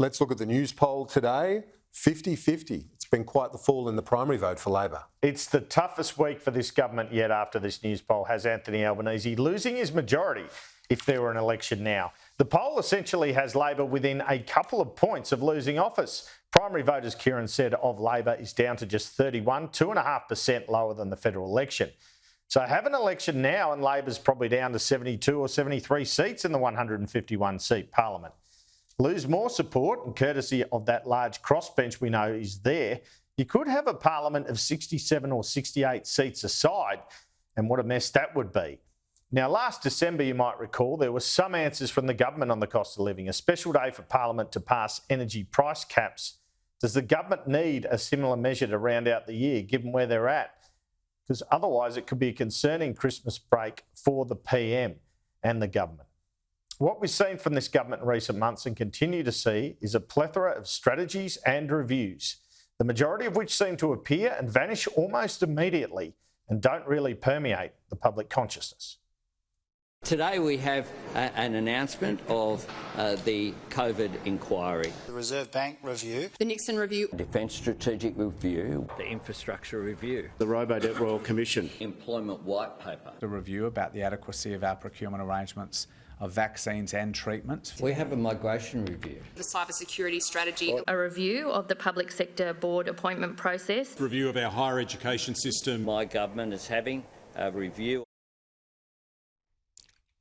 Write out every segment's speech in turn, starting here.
Let's look at the Newspoll today. 50-50. It's been quite the fall in the primary vote for Labor. It's the toughest week for this government yet after this Newspoll has Anthony Albanese losing his majority if there were an election now. The poll essentially has Labor within a couple of points of losing office. Primary voters, Kieran said, of Labor is down to just 31, 2.5% lower than the federal election. So have an election now and Labor's probably down to 72 or 73 seats in the 151-seat parliament. Lose more support, and courtesy of that large crossbench we know is there, you could have a parliament of 67 or 68 seats aside, and what a mess that would be. Now, last December, you might recall, there were some answers from the government on the cost of living, a special day for Parliament to pass energy price caps. Does the government need a similar measure to round out the year, given where they're at? Because otherwise it could be a concerning Christmas break for the PM and the government. What we've seen from this government in recent months and continue to see is a plethora of strategies and reviews, the majority of which seem to appear and vanish almost immediately and don't really permeate the public consciousness. Today we have an announcement of the COVID inquiry. The Reserve Bank review. The Nixon review. Defence Strategic Review. The Infrastructure Review. The Robo-Debt Royal Commission. Employment White Paper. The review about the adequacy of our procurement arrangements of vaccines and treatments. We have a migration review. The cybersecurity strategy. A review of the public sector board appointment process. Review of our higher education system. My government is having a review.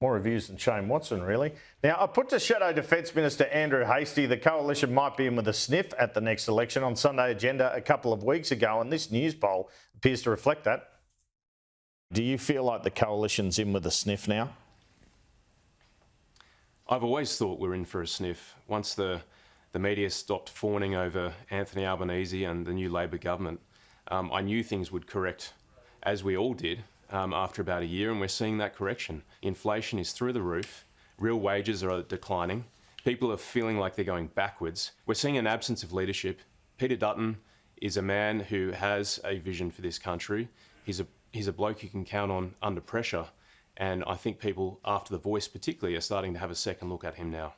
More reviews than Shane Watson, really. Now, I put to Shadow Defence Minister Andrew Hastie the coalition might be in with a sniff at the next election on Sunday agenda a couple of weeks ago, and this Newspoll appears to reflect that. Do you feel like the coalition's in with a sniff now? I've always thought we're in for a sniff. Once the media stopped fawning over Anthony Albanese and the new Labor government, I knew things would correct, as we all did, after about a year, and we're seeing that correction. Inflation is through the roof, real wages are declining, people are feeling like they're going backwards. We're seeing an absence of leadership. Peter Dutton is a man who has a vision for this country. He's a bloke you can count on under pressure, and I think people, after The Voice particularly, are starting to have a second look at him now.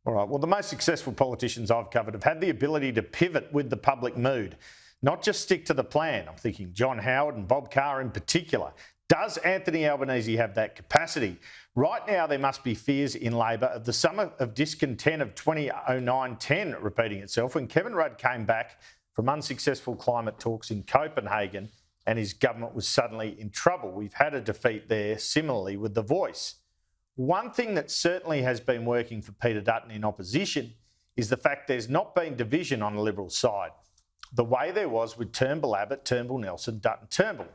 All right, well, the most successful politicians I've covered have had the ability to pivot with the public mood, not just stick to the plan. I'm thinking John Howard and Bob Carr in particular. Does Anthony Albanese have that capacity? Right now, there must be fears in Labor of the summer of discontent of 2009-10 repeating itself when Kevin Rudd came back from unsuccessful climate talks in Copenhagen and his government was suddenly in trouble. We've had a defeat there similarly with The Voice. One thing that certainly has been working for Peter Dutton in opposition is the fact there's not been division on the Liberal side, the way there was with Turnbull Abbott, Turnbull Nelson, Dutton Turnbull.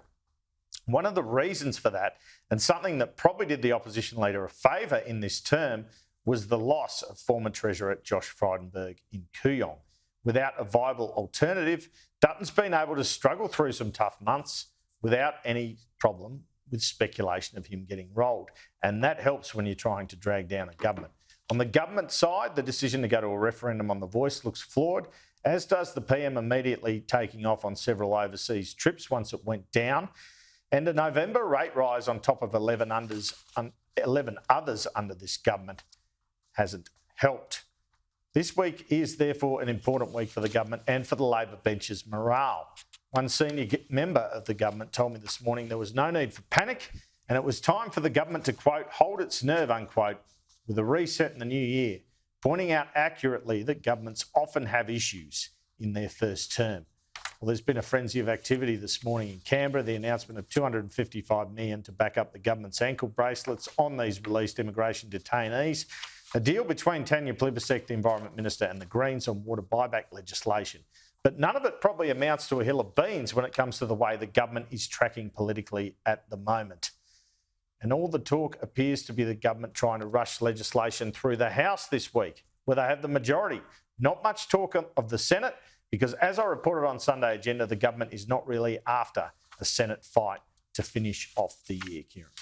One of the reasons for that, and something that probably did the opposition leader a favour in this term, was the loss of former Treasurer Josh Frydenberg in Kooyong. Without a viable alternative, Dutton's been able to struggle through some tough months without any problem with speculation of him getting rolled. And that helps when you're trying to drag down a government. On the government side, the decision to go to a referendum on The Voice looks flawed, as does the PM immediately taking off on several overseas trips once it went down. And a November rate rise on top of 11 others under this government hasn't helped. This week is therefore an important week for the government and for the Labor bench's morale. One senior member of the government told me this morning there was no need for panic and it was time for the government to, quote, hold its nerve, unquote, with a reset in the new year, pointing out accurately that governments often have issues in their first term. Well, there's been a frenzy of activity this morning in Canberra, the announcement of $255 million to back up the government's ankle bracelets on these released immigration detainees, a deal between Tanya Plibersek, the Environment Minister, and the Greens on water buyback legislation. But none of it probably amounts to a hill of beans when it comes to the way the government is tracking politically at the moment. And all the talk appears to be the government trying to rush legislation through the House this week, where they have the majority. Not much talk of the Senate, because as I reported on Sunday agenda, the government is not really after a Senate fight to finish off the year, Kieran.